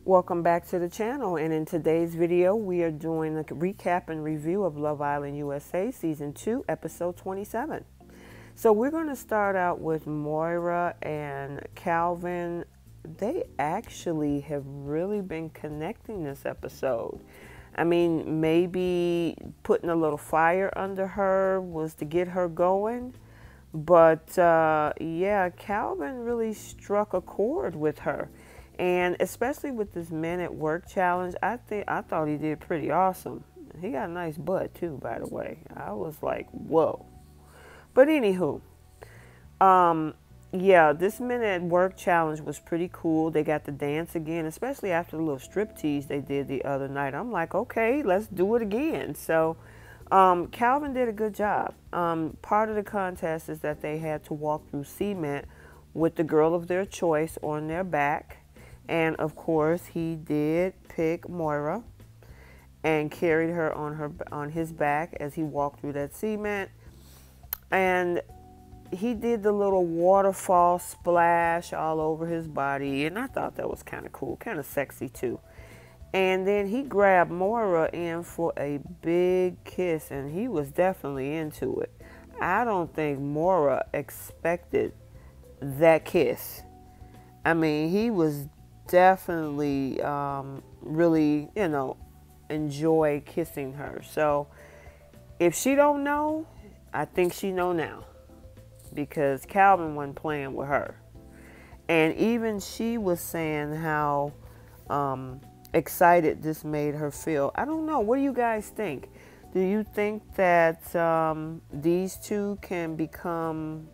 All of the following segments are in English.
Welcome back to the channel, and in today's video we are doing a recap and review of Love Island USA Season 2 Episode 27. So we're going to start out with Moira and Calvin. They actually have really been connecting this episode. I mean, maybe putting a little fire under her was to get her going. But yeah, Calvin really struck a chord with her. And especially with this Men at Work challenge, I thought he did pretty awesome. He got a nice butt too, by the way. I was like, whoa. But anywho, yeah, this Men at Work challenge was pretty cool. They got to dance again, especially after the little striptease they did the other night. I'm like, okay, let's do it again. So Calvin did a good job. Part of the contest is that they had to walk through cement with the girl of their choice on their back. And of course, he did pick Moira and carried her on his back as he walked through that cement. And he did the little waterfall splash all over his body, and I thought that was kind of cool, kind of sexy too. And then he grabbed Moira in for a big kiss, and he was definitely into it. I don't think Moira expected that kiss. I mean, he was definitely really, enjoy kissing her. So if she don't know, I think she know now, because Calvin wasn't playing with her. And even she was saying how excited this made her feel. I don't know. What do you guys think? Do you think that these two can become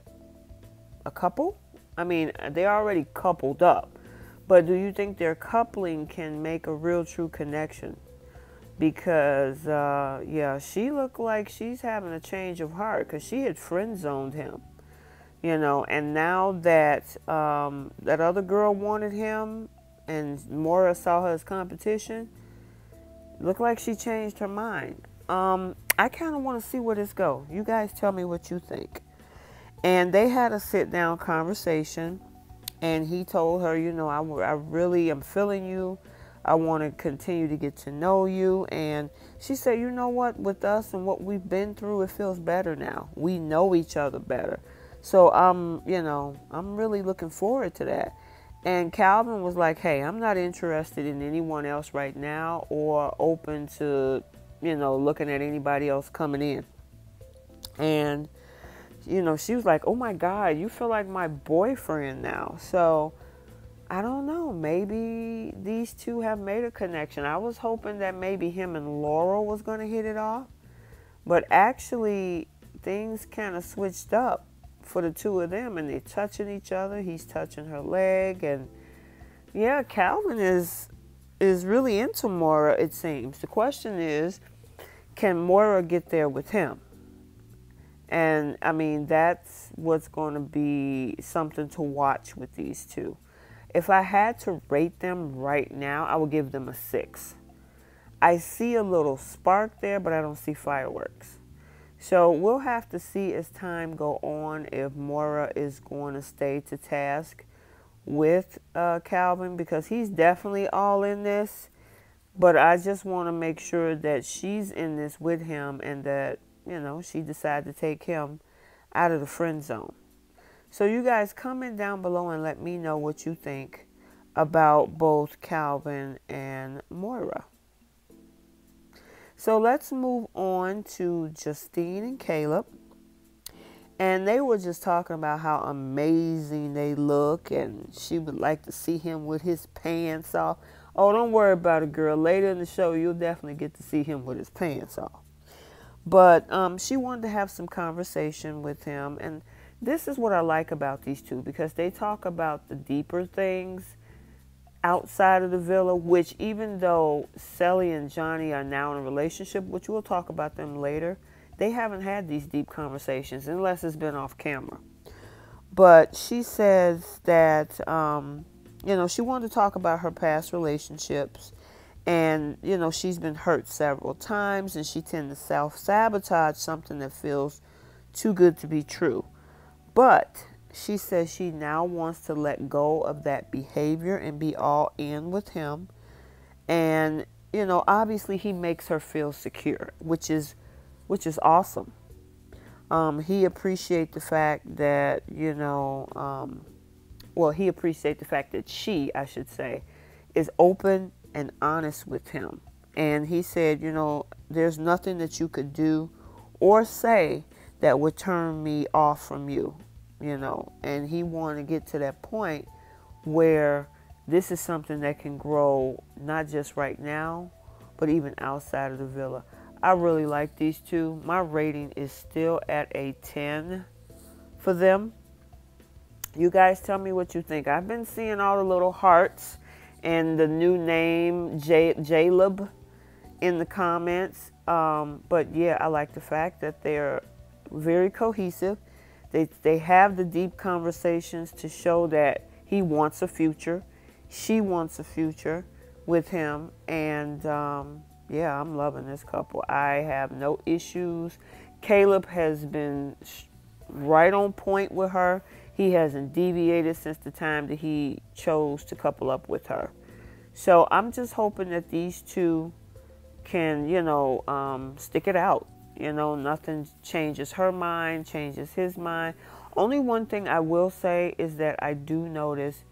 a couple? I mean, they're already coupled up. But do you think their coupling can make a real true connection? Because, yeah, she looked like she's having a change of heart, because she had friend-zoned him, and now that that other girl wanted him and Moira saw her as competition, looked like she changed her mind. I kind of want to see where this goes. You guys tell me what you think. And they had a sit-down conversation. And he told her, I really am feeling you. I want to continue to get to know you. And she said, you know what? With us and what we've been through, it feels better now. We know each other better. So, I'm really looking forward to that. And Calvin was like, hey, I'm not interested in anyone else right now or open to, looking at anybody else coming in. And she was like, oh my God, you feel like my boyfriend now. So, I don't know. Maybe these two have made a connection. I was hoping that maybe him and Laurel was going to hit it off. But actually, things kind of switched up for the two of them. And they're touching each other. He's touching her leg. And, yeah, Calvin is really into Moira, it seems. The question is, can Moira get there with him? And, I mean, that's what's going to be something to watch with these two. If I had to rate them right now, I would give them a 6. I see a little spark there, but I don't see fireworks. So we'll have to see as time go on if Moira is going to stay to task with Calvin, because he's definitely all in this. But I just want to make sure that she's in this with him and that, she decided to take him out of the friend zone. So you guys comment down below and let me know what you think about both Calvin and Moira. So let's move on to Justine and Caleb. And they were just talking about how amazing they look, and she would like to see him with his pants off. Oh, don't worry about it, girl. Later in the show, you'll definitely get to see him with his pants off. But she wanted to have some conversation with him. And this is what I like about these two, because they talk about the deeper things outside of the villa, which even though Cely and Johhny are now in a relationship, which we'll talk about them later, they haven't had these deep conversations unless it's been off camera. But she says that, she wanted to talk about her past relationships. And, she's been hurt several times, and she tends to self-sabotage something that feels too good to be true. But she says she now wants to let go of that behavior and be all in with him. And, you know, obviously he makes her feel secure, which is awesome. He appreciates the fact that, you know, well, he appreciates the fact that she, I should say, is open and honest with him. And he said, you know, there's nothing that you could do or say that would turn me off from you, you know. And he wanted to get to that point where this is something that can grow not just right now, but even outside of the villa. I really like these two. My rating is still at a 10 for them. You guys tell me what you think. I've been seeing all the little hearts and the new name Caleb in the comments. But yeah, I like the fact that they're very cohesive. They have the deep conversations to show that he wants a future. She wants a future with him. And yeah, I'm loving this couple. I have no issues. Caleb has been right on point with her. He hasn't deviated since the time that he chose to couple up with her. So I'm just hoping that these two can, you know, stick it out. You know, nothing changes her mind, changes his mind. Only one thing I will say is that I do notice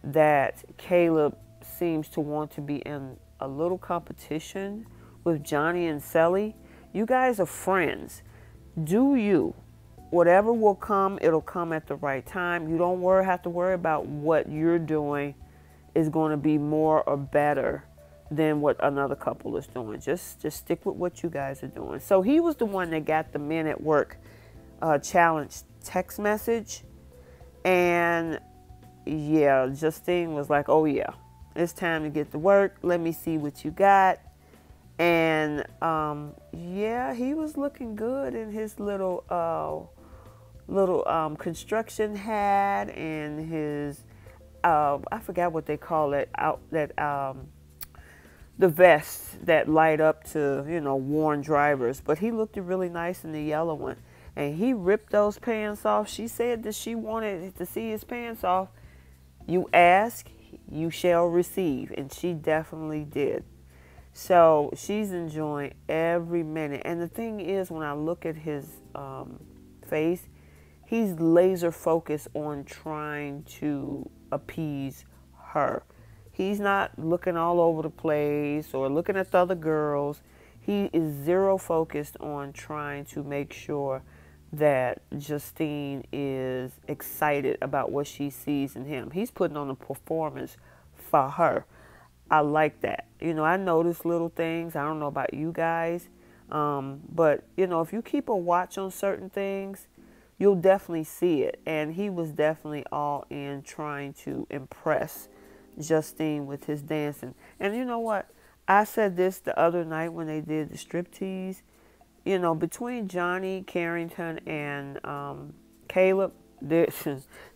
that Caleb seems to want to be in a little competition with Johhny and Cely. You guys are friends. Do you? Whatever will come, it'll come at the right time. You don't have to worry about what you're doing is going to be more or better than what another couple is doing. Just stick with what you guys are doing. So he was the one that got the Men at Work challenge text message. And yeah, Justine was like, oh yeah, it's time to get to work. Let me see what you got. And yeah, he was looking good in his little construction hat and his I forgot what they call it, the vests that light up to, you know, warn drivers. But he looked really nice in the yellow one. And he ripped those pants off. She said that she wanted to see his pants off. You ask, you shall receive. And she definitely did. So she's enjoying every minute. And the thing is, when I look at his face, he's laser focused on trying to appease her. He's not looking all over the place or looking at the other girls. He is zero focused on trying to make sure that Justine is excited about what she sees in him. He's putting on a performance for her. I like that. You know, I notice little things. I don't know about you guys. But, you know, if you keep a watch on certain things, you'll definitely see it. And he was definitely all in trying to impress Justine with his dancing. And you know what? I said this the other night when they did the striptease. You know, between Johhny, Carrington, and Caleb, they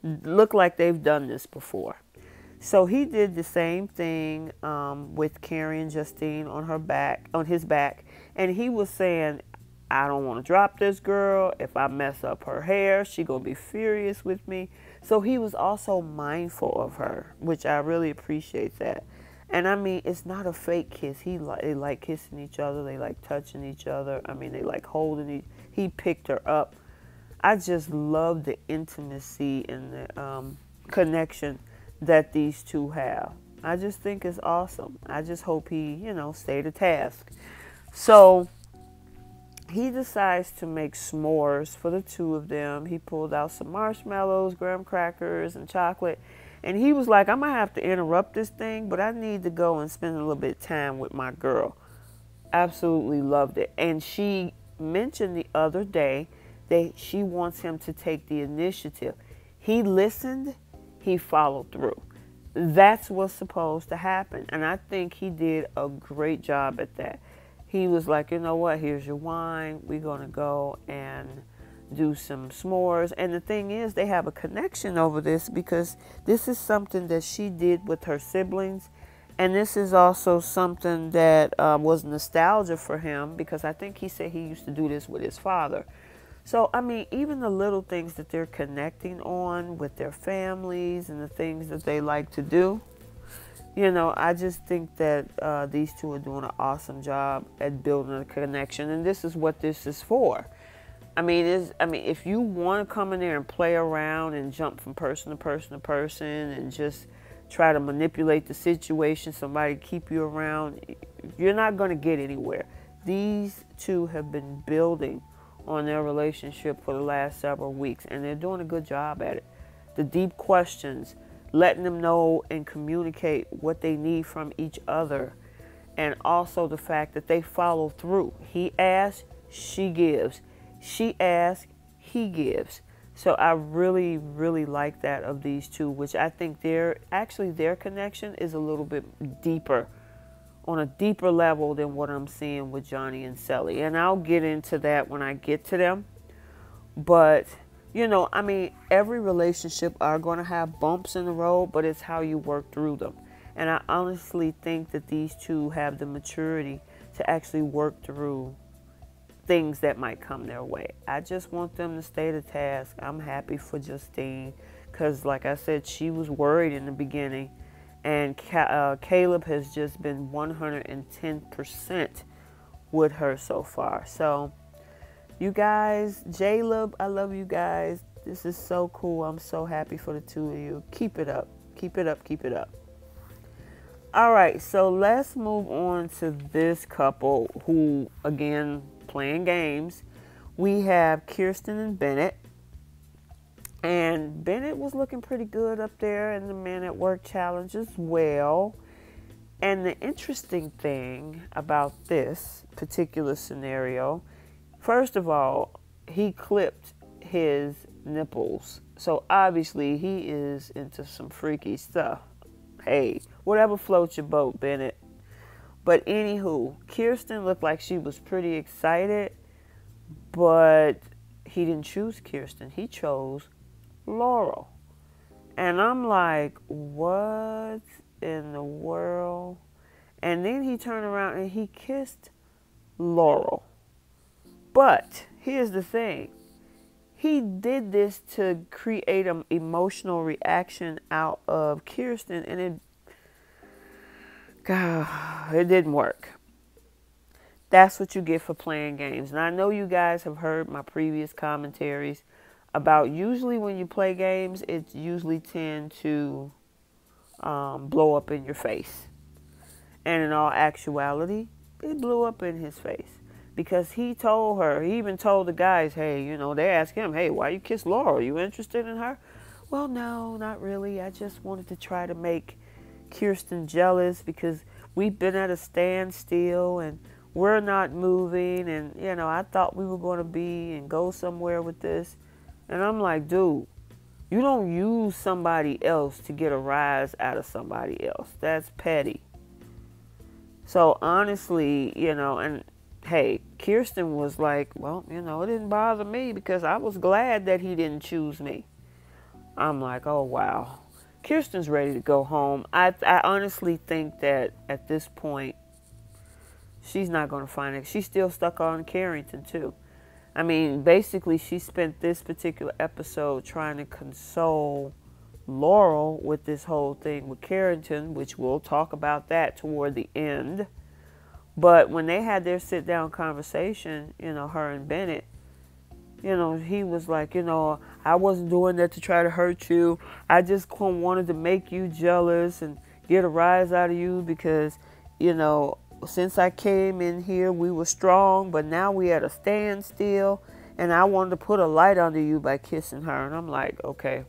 look like they've done this before. So he did the same thing with Carrie and Justine on his back. And he was saying, I don't want to drop this girl. If I mess up her hair, she gonna be furious with me. So he was also mindful of her, which I really appreciate that. And I mean, it's not a fake kiss. They like kissing each other. They like touching each other. I mean, they like holding he picked her up. I just love the intimacy and the connection that these two have. I just think it's awesome. I just hope he, you know, stay to task. So he decides to make s'mores for the two of them. He pulled out some marshmallows, graham crackers, and chocolate. And he was like, I'm going to have to interrupt this thing, but I need to go and spend a little bit of time with my girl. Absolutely loved it. And she mentioned the other day that she wants him to take the initiative. He listened. He followed through. That's what's supposed to happen. And I think he did a great job at that. He was like, you know what, here's your wine. We're going to go and do some s'mores. And the thing is, they have a connection over this because this is something that she did with her siblings. And this is also something that was nostalgia for him because I think he said he used to do this with his father. So, I mean, even the little things that they're connecting on with their families and the things that they like to do, You know, I just think that these two are doing an awesome job at building a connection, and this is what this is for. I mean, if you want to come in there and play around and jump from person to person to person and just try to manipulate the situation, somebody keep you around, you're not going to get anywhere. These two have been building on their relationship for the last several weeks, and they're doing a good job at it. The deep questions, letting them know and communicate what they need from each other, and also the fact that they follow through. He asks, she gives. She asks, he gives. So I really, really like that of these two, which I think their connection is a little bit deeper, on a deeper level than what I'm seeing with Johhny and Cely. And I'll get into that when I get to them. But, you know, I mean, every relationship are going to have bumps in the road, but it's how you work through them. And I honestly think that these two have the maturity to actually work through things that might come their way. I just want them to stay the task. I'm happy for Justine because, like I said, she was worried in the beginning. And Caleb has just been 110% with her so far. So, you guys, Caleb, I love you guys. This is so cool. I'm so happy for the two of you. Keep it up. Keep it up. Keep it up. All right, so let's move on to this couple who, again, playing games. We have Kirsten and Bennett. And Bennett was looking pretty good up there in the Men at Work challenge as well. And the interesting thing about this particular scenario, first of all, he clipped his nipples. So obviously he is into some freaky stuff. Hey, whatever floats your boat, Bennett. But anywho, Kirsten looked like she was pretty excited, but he didn't choose Kirsten. He chose Laurel. And I'm like, what in the world? And then he turned around and he kissed Laurel. But here's the thing. He did this to create an emotional reaction out of Kirsten, and it didn't work. That's what you get for playing games. And I know you guys have heard my previous commentaries about usually when you play games, it usually tend to blow up in your face. And in all actuality, it blew up in his face. Because he told her, he even told the guys, hey, you know, they asked him, hey, why you kiss Laurel? Are you interested in her? Well, no, not really. I just wanted to try to make Kirsten jealous because we've been at a standstill and we're not moving. And, you know, I thought we were going to be and go somewhere with this. And I'm like, dude, you don't use somebody else to get a rise out of somebody else. That's petty. So honestly, you know, and hey, Kirsten was like, well, you know, it didn't bother me because I was glad that he didn't choose me. I'm like, oh, wow. Kirsten's ready to go home. I honestly think that at this point, she's not going to find it. She's still stuck on Carrington, too. I mean, basically, she spent this particular episode trying to console Laurel with this whole thing with Carrington, which we'll talk about that toward the end. But when they had their sit-down conversation, you know, her and Bennett, you know, he was like, you know, I wasn't doing that to try to hurt you. I just wanted to make you jealous and get a rise out of you because, you know, since I came in here, we were strong, but now we at a standstill, and I wanted to put a light under you by kissing her. And I'm like, okay,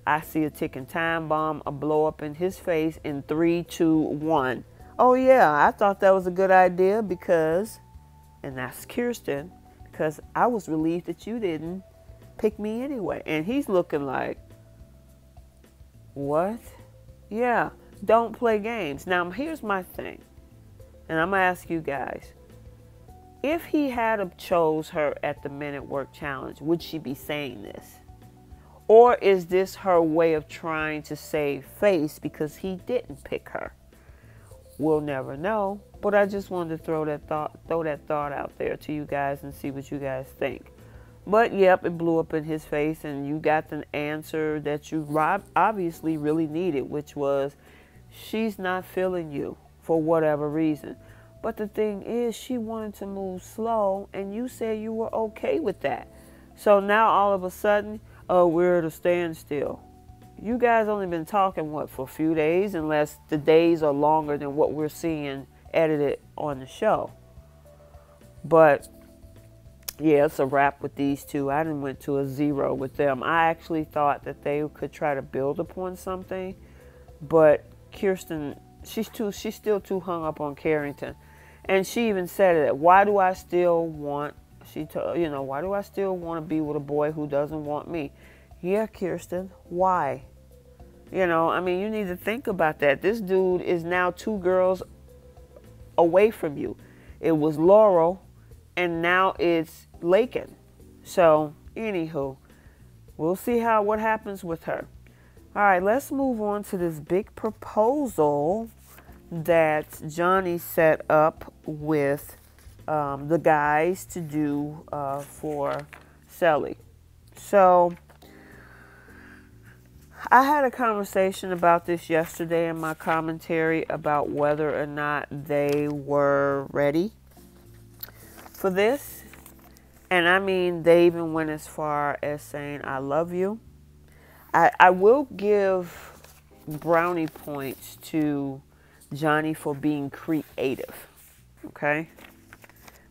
I see a ticking time bomb, a blow up in his face in 3, 2, 1. Oh, yeah, I thought that was a good idea because, and that's Kirsten, because I was relieved that you didn't pick me anyway. And he's looking like, what? Yeah, don't play games. Now, here's my thing, and I'm going to ask you guys. If he had chose her at the Men at Work Challenge, would she be saying this? Or is this her way of trying to save face because he didn't pick her? We'll never know, but I just wanted to throw that thought out there to you guys and see what you guys think. But yep, it blew up in his face, and you got the answer that you obviously really needed, which was she's not feeling you for whatever reason. But the thing is, she wanted to move slow, and you said you were okay with that. So now all of a sudden, oh, we're at a standstill. You guys only been talking, what, for a few days, unless the days are longer than what we're seeing edited on the show. But yeah, it's a wrap with these two. I done went to a 0 with them. I actually thought that they could try to build upon something, but Kirsten, she's still too hung up on Carrington. And she even said it. Why do I still want, why do I still want to be with a boy who doesn't want me? Yeah, Kirsten, why? I mean, you need to think about that. This dude is now 2 girls away from you. It was Laurel, and now it's Lakelyn. So, anywho, we'll see what happens with her. All right, let's move on to this big proposal that Johhny set up with the guys to do for Cely. So, I had a conversation about this yesterday in my commentary about whether or not they were ready for this. And I mean, they even went as far as saying, I love you. I will give brownie points to Johhny for being creative. Okay?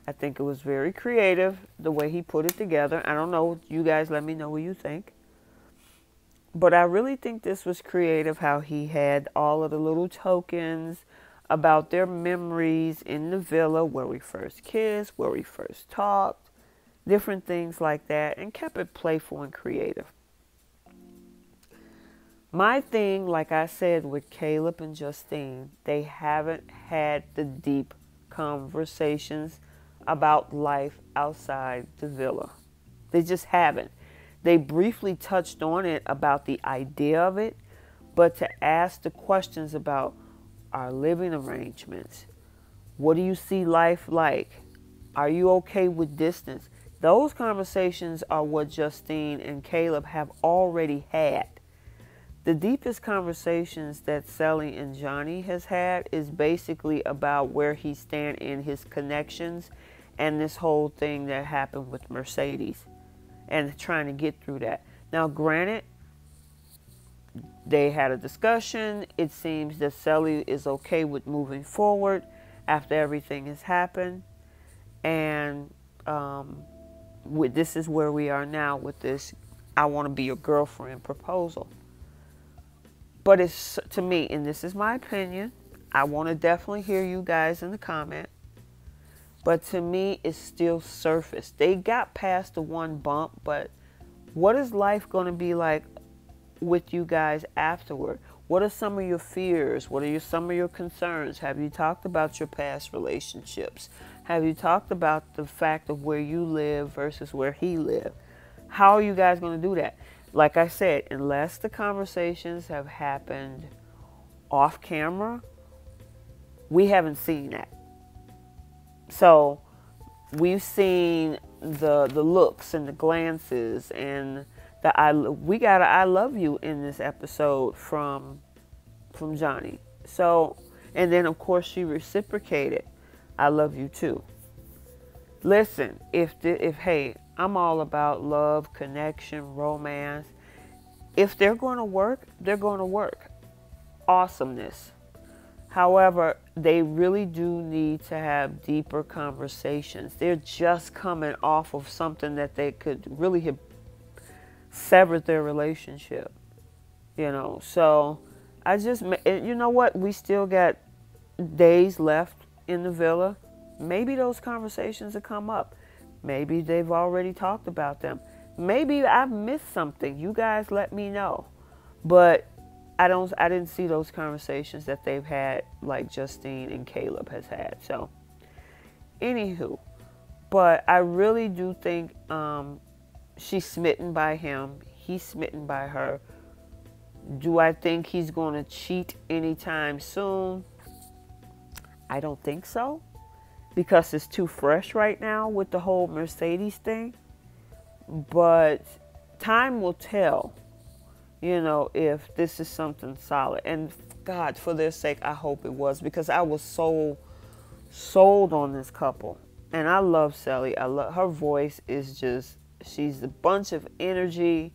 I think it was very creative the way he put it together. I don't know. You guys let me know what you think. But I really think this was creative, how he had all of the little tokens about their memories in the villa, where we first kissed, where we first talked, different things like that, and kept it playful and creative. My thing, like I said, with Caleb and Justine, they haven't had the deep conversations about life outside the villa. They just haven't. They briefly touched on it about the idea of it, but to ask the questions about our living arrangements, what do you see life like? Are you okay with distance? Those conversations are what Justine and Caleb have already had. The deepest conversations that Cely and Johhny has had is basically about where he stands in his connections and this whole thing that happened with Mercedes, and trying to get through that. Now, granted, they had a discussion. It seems that Cely is okay with moving forward after everything has happened. And this is where we are now with this I want to be your girlfriend proposal. But it's, to me, and this is my opinion, I want to definitely hear you guys in the comment. But to me, it's still surface. They got past the one bump, but what is life going to be like with you guys afterward? What are some of your fears? What are some of your concerns? Have you talked about your past relationships? Have you talked about the fact of where you live versus where he lived? How are you guys going to do that? Like I said, unless the conversations have happened off camera, we haven't seen that. So we've seen the looks and the glances and we got a I love you in this episode from Johhny. So, and then of course she reciprocated, I love you too. Listen, hey, I'm all about love, connection, romance. If they're going to work, they're going to work. Awesomeness. However, they really do need to have deeper conversations. They're just coming off of something that they could really have severed their relationship. So you know what? We still got days left in the villa. Maybe those conversations will come up. Maybe they've already talked about them. Maybe I've missed something. You guys let me know. But I didn't see those conversations that they've had, like Justine and Caleb has had. So, anywho, but I really do think she's smitten by him. He's smitten by her. Do I think he's going to cheat anytime soon? I don't think so, because it's too fresh right now with the whole Mercedes thing. But time will tell. you know, if this is something solid. And God, for their sake, I hope it was, because I was so sold on this couple. And I love Cely. I love her voice. Is just, she's a bunch of energy.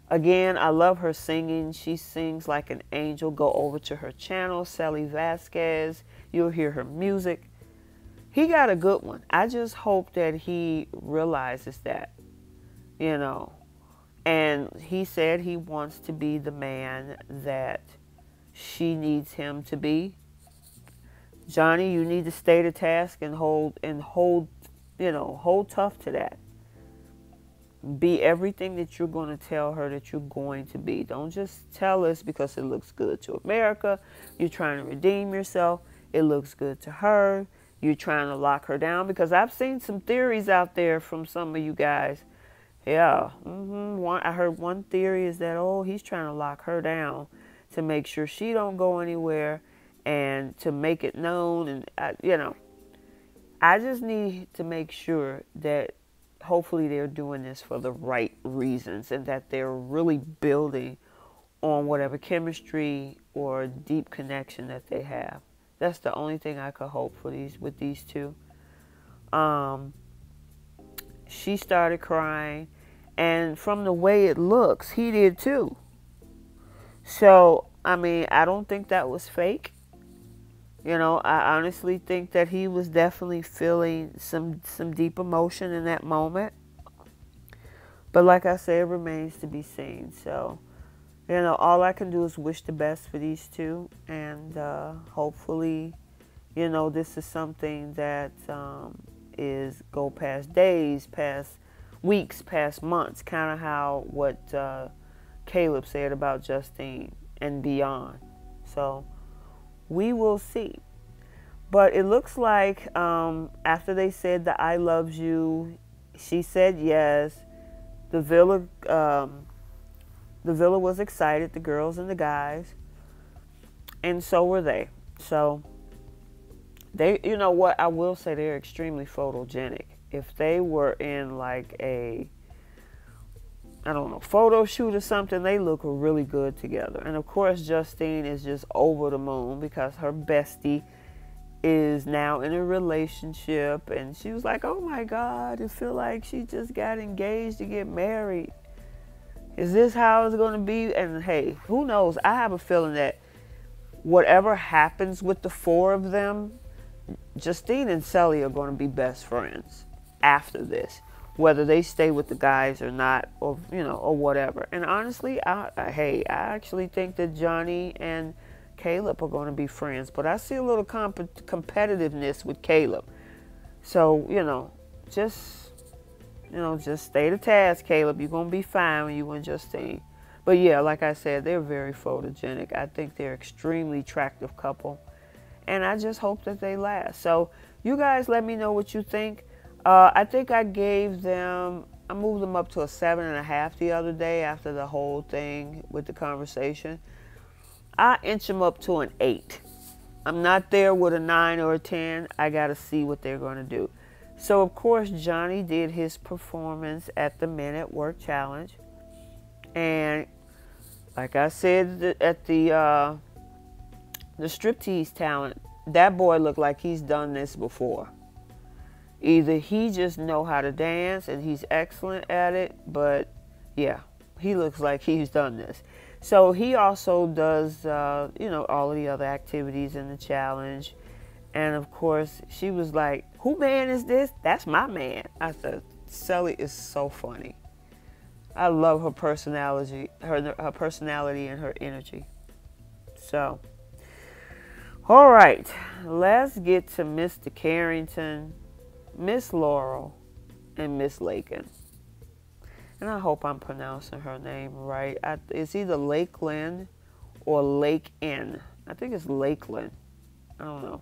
Again, I love her singing. She sings like an angel. Go over to her channel, Cely Vasquez. You'll hear her music. He got a good one. I just hope that he realizes that, you know. And he said he wants to be the man that she needs him to be. Johhny, you need to stay to task and hold, you know, hold tough to that. Be everything that you're going to tell her that you're going to be. Don't just tell us because it looks good to America. You're trying to redeem yourself. It looks good to her. You're trying to lock her down, because I've seen some theories out there from some of you guys. Yeah, I heard one theory is that, oh, he's trying to lock her down to make sure she don't go anywhere and to make it known. And, you know, I just need to make sure that hopefully they're doing this for the right reasons and that they're really building on whatever chemistry or deep connection that they have. That's the only thing I could hope for with these two. She started crying, and from the way it looks, he did too. So, I mean, I don't think that was fake. You know, I honestly think that he was definitely feeling some deep emotion in that moment. But like I said, it remains to be seen. So, you know, all I can do is wish the best for these two. And hopefully, you know, this is something that is go past days, past weeks, past months. Kind of how what Caleb said about Justine and beyond. So we will see. But it looks like after they said the I loves you, she said yes. The villa was excited, the girls and the guys. And so were they. So they, you know what, I will say they're extremely photogenic. If they were in like a, I don't know, photo shoot or something, they look really good together. And of course, Justine is just over the moon because her bestie is now in a relationship. And she was like, oh my God, I feel like she just got engaged to get married. Is this how it's going to be? And hey, who knows? I have a feeling that whatever happens with the four of them, Justine and Cely are going to be best friends after this, whether they stay with the guys or not, or you know, or whatever. And honestly, I actually think that Johhny and Caleb are going to be friends, but I see a little competitiveness with Caleb. So just stay to task, Caleb. You're going to be fine when you and Justine. But yeah, like I said, they're very photogenic. I think they're extremely attractive couple. And I just hope that they last. So you guys let me know what you think. I think I moved them up to a 7.5 the other day after the whole thing with the conversation. I inch them up to an 8. I'm not there with a 9 or a 10. I got to see what they're going to do. So, of course, Johhny did his performance at the Men at Work Challenge. And like I said at the striptease talent, that boy looked like he's done this before. Either he just know how to dance and he's excellent at it, but yeah, he looks like he's done this. So he also does, all of the other activities in the challenge. And of course, she was like, who man is this? That's my man. I said, Cely is so funny. I love her personality, her personality and her energy. So, all right, let's get to Mr. Carrington, Miss Laurel, and Miss Lakelyn. And I hope I'm pronouncing her name right. It's either Lakelyn or Lakelyn. I think it's Lakelyn. I don't know.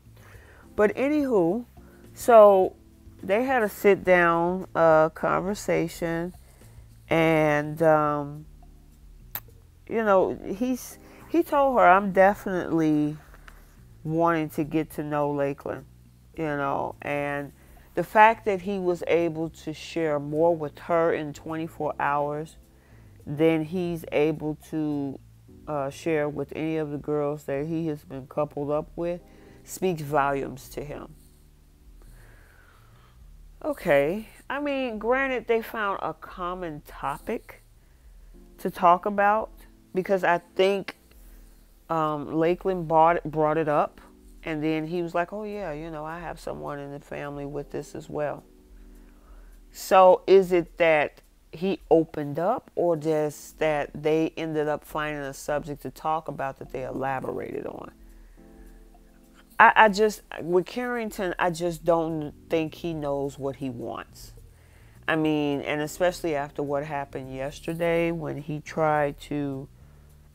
But anywho, so they had a sit-down conversation. And, he told her, I'm definitely wanting to get to know Lakelyn, and the fact that he was able to share more with her in 24 hours then he's able to share with any of the girls that he has been coupled up with speaks volumes to him. Okay, I mean, granted, they found a common topic to talk about because I think Lakelyn brought it up, and then he was like, oh yeah, you know, I have someone in the family with this as well. So is it that he opened up, or just that they ended up finding a subject to talk about that they elaborated on? I just, with Carrington, I just don't think he knows what he wants. I mean, and especially after what happened yesterday when he tried to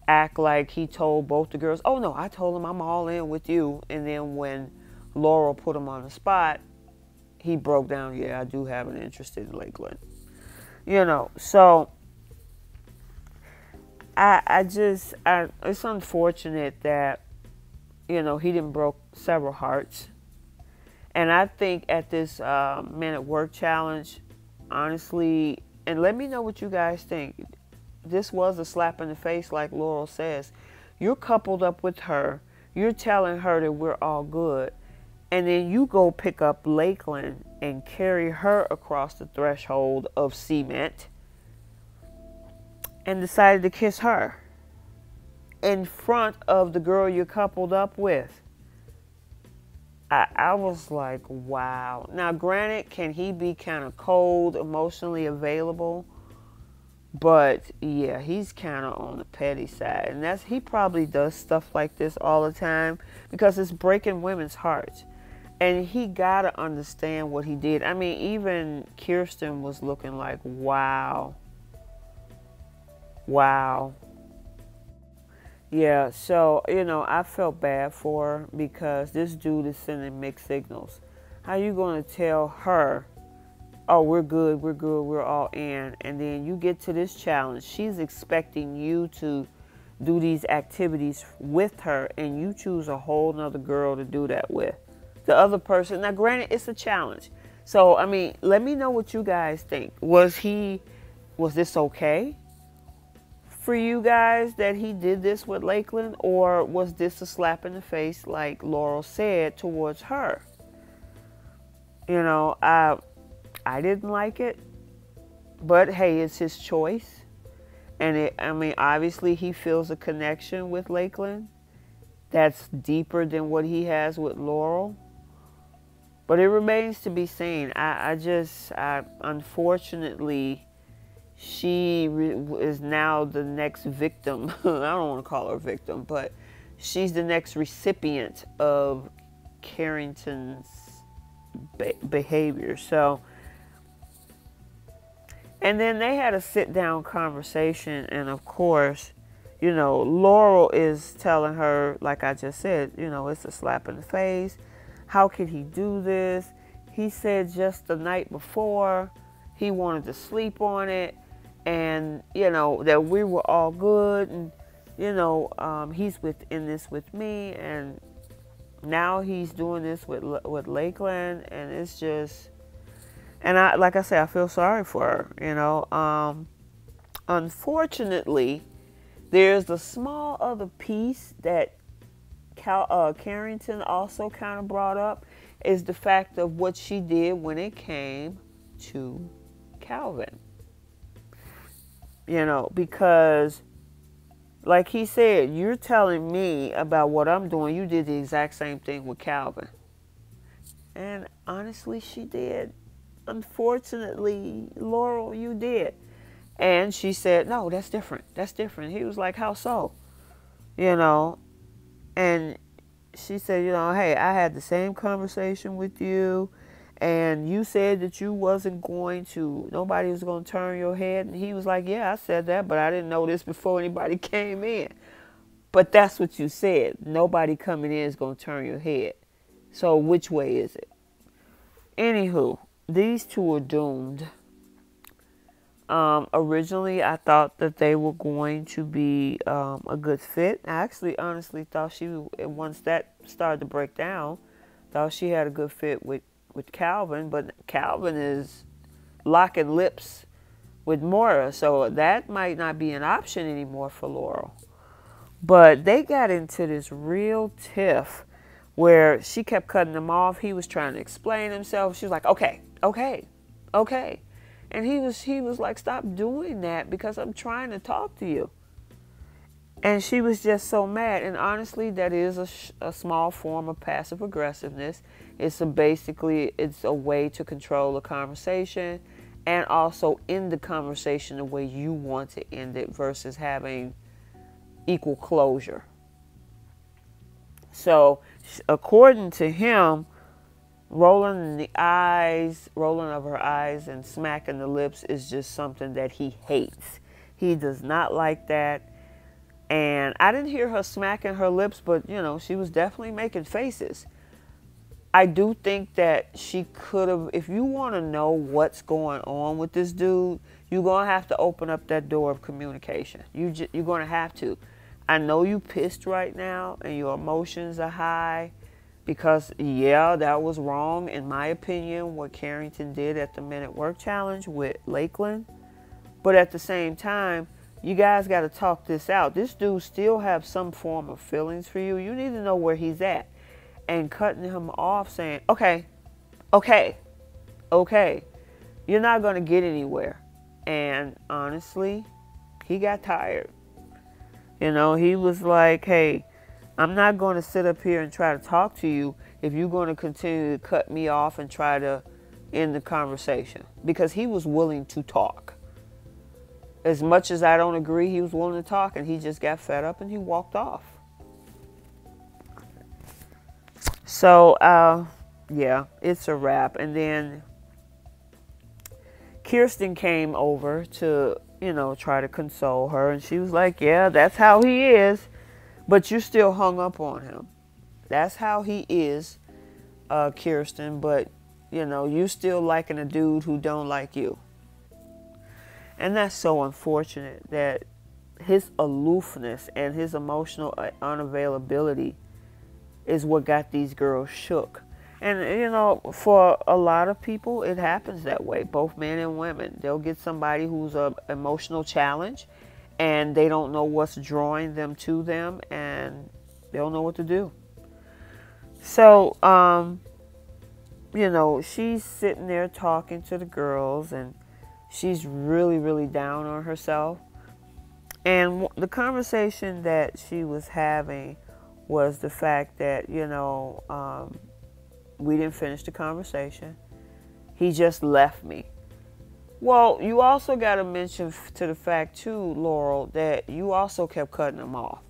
act like he told both the girls, oh no, I told him I'm all in with you. And then when Laurel put him on the spot, he broke down, yeah, I do have an interest in Lakelyn. You know, so it's unfortunate that, you know, he didn't broke several hearts. And I think at this Men at Work challenge, honestly, and let me know what you guys think. This was a slap in the face, like Laurel says. You're coupled up with her. You're telling her that we're all good. And then you go pick up Lakelyn and carry her across the threshold of cement and decided to kiss her in front of the girl you're coupled up with. I was like, wow. Now, granted, can he be kind of cold, emotionally available? But yeah, he's kind of on the petty side. And he probably does stuff like this all the time because it's breaking women's hearts. And he got to understand what he did. I mean, even Kirsten was looking like, wow. Wow. Yeah, so, you know, I felt bad for her because this dude is sending mixed signals. How you going to tell her, oh, we're good, we're all in, and then you get to this challenge. She's expecting you to do these activities with her, and you choose a whole nother girl to do that with. The other person, now granted, it's a challenge. So, I mean, let me know what you guys think. Was this okay for you guys that he did this with Lakelyn, or was this a slap in the face, like Laurel said, towards her? You know, I didn't like it, but hey, it's his choice. And I mean, obviously he feels a connection with Lakelyn that's deeper than what he has with Laurel. But it remains to be seen. Unfortunately, she is now the next victim. I don't want to call her a victim, but she's the next recipient of Carrington's behavior. So, and then they had a sit-down conversation, and of course, you know, Laurel is telling her, like I just said, you know, it's a slap in the face. How could he do this? He said just the night before he wanted to sleep on it, and, you know, that we were all good, and, you know, he's in this with me, and now he's doing this with Lakelyn, and it's just, and like I said, I feel sorry for her, you know. Unfortunately, there's a small other piece that Carrington also kind of brought up, is the fact of what she did when it came to Calvin. You know, because like he said, you're telling me about what I'm doing. You did the exact same thing with Calvin. And honestly, she did. Unfortunately, Laurel, you did. And she said, no, that's different. That's different. He was like, how so? You know, and she said, you know, hey, I had the same conversation with you, and you said that you wasn't going to, nobody was going to turn your head. And he was like, yeah, I said that, but I didn't know this before anybody came in. But that's what you said. Nobody coming in is going to turn your head. So which way is it? Anywho, these two are doomed. Originally, I thought that they were going to be a good fit. I actually honestly thought once that started to break down, thought she had a good fit with Calvin. But Calvin is locking lips with Moira. So that might not be an option anymore for Laurel. But they got into this real tiff where she kept cutting him off. He was trying to explain himself. She was like, okay, okay, okay. And he was like, stop doing that because I'm trying to talk to you. And she was just so mad. And honestly, that is a small form of passive aggressiveness. It's a way to control the conversation and also end the conversation the way you want to end it versus having equal closure. So according to him, rolling of her eyes and smacking the lips is just something that he hates. He does not like that. And I didn't hear her smacking her lips, but, you know, she was definitely making faces. I do think that she could have, if you want to know what's going on with this dude, you're going to have to open up that door of communication. You're going to have to. I know you pissed right now and your emotions are high because, yeah, that was wrong, in my opinion, what Carrington did at the Minute Work Challenge with Lakelyn. But at the same time, you guys got to talk this out. This dude still have some form of feelings for you. You need to know where he's at. And cutting him off saying, okay, okay, okay. You're not going to get anywhere. And honestly, he got tired. You know, he was like, hey, I'm not going to sit up here and try to talk to you if you're going to continue to cut me off and try to end the conversation. Because he was willing to talk. As much as I don't agree, he was willing to talk, and he just got fed up and he walked off. So, yeah, it's a wrap. And then Kirsten came over to, you know, try to console her. And she was like, yeah, that's how he is. But you still hung up on him. That's how he is, Kirsten. But, you know, you still liking a dude who don't like you. And that's so unfortunate that his aloofness and his emotional unavailability is what got these girls shook. And, you know, for a lot of people, it happens that way, both men and women. They'll get somebody who's an emotional challenge, and they don't know what's drawing them to them, and they don't know what to do. So, you know, she's sitting there talking to the girls, and she's really, really down on herself. And the conversation that she was having was the fact that, you know, we didn't finish the conversation. He just left me. Well, you also got to mention to the fact, too, Laurel, that you also kept cutting him off.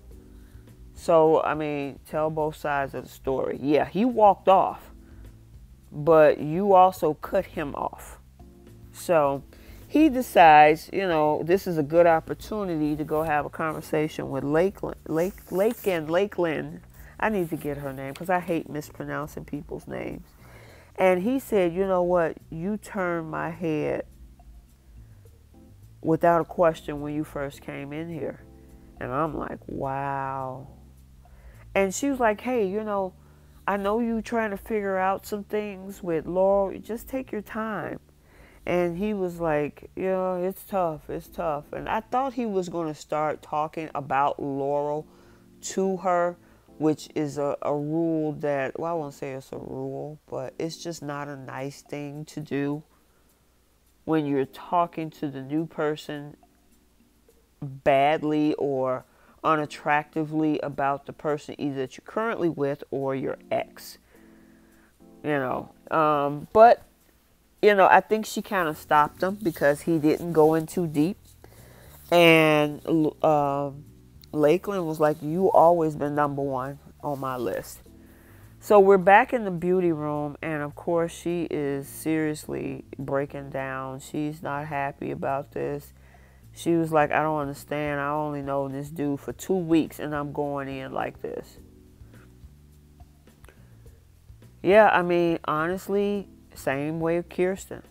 So, I mean, tell both sides of the story. Yeah, he walked off, but you also cut him off. So he decides, you know, this is a good opportunity to go have a conversation with Lakelyn. I need to get her name because I hate mispronouncing people's names. And he said, you know what, you turned my head without a question when you first came in here. And I'm like, wow. And she was like, hey, you know, I know you trying to figure out some things with Laurel. Just take your time. And he was like, yeah, it's tough, it's tough. And I thought he was going to start talking about Laurel to her, which is a rule that, well, I won't say it's a rule, but it's just not a nice thing to do when you're talking to the new person badly or unattractively about the person either that you're currently with or your ex. You know, but you know, I think she kind of stopped him because he didn't go in too deep. And Lakelyn was like, you always been number one on my list. So we're back in the beauty room. And, of course, she is seriously breaking down. She's not happy about this. She was like, I don't understand. I only know this dude for 2 weeks, and I'm going in like this. Yeah, I mean, honestly, same way with Kirsten.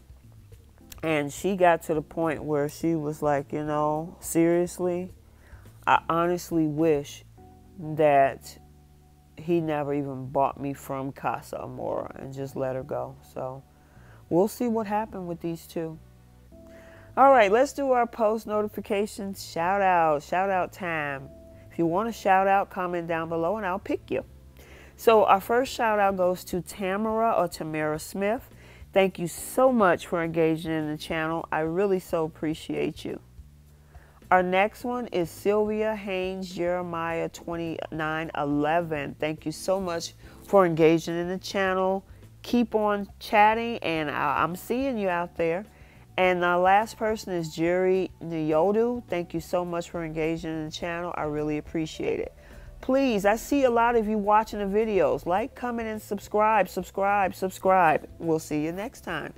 And she got to the point where she was like, you know, seriously, I honestly wish that he never even bought me from Casa Amora and just let her go. So we'll see what happened with these two. All right, let's do our post notifications shout out time. If you want to shout out, comment down below and I'll pick you. So our first shout out goes to Tamara Smith. Thank you so much for engaging in the channel. I really so appreciate you. Our next one is Sylvia Haynes Jeremiah 2911. Thank you so much for engaging in the channel. Keep on chatting, and I'm seeing you out there. And our last person is Jerry Nyodu. Thank you so much for engaging in the channel. I really appreciate it. Please, I see a lot of you watching the videos. Like, comment, and subscribe. We'll see you next time.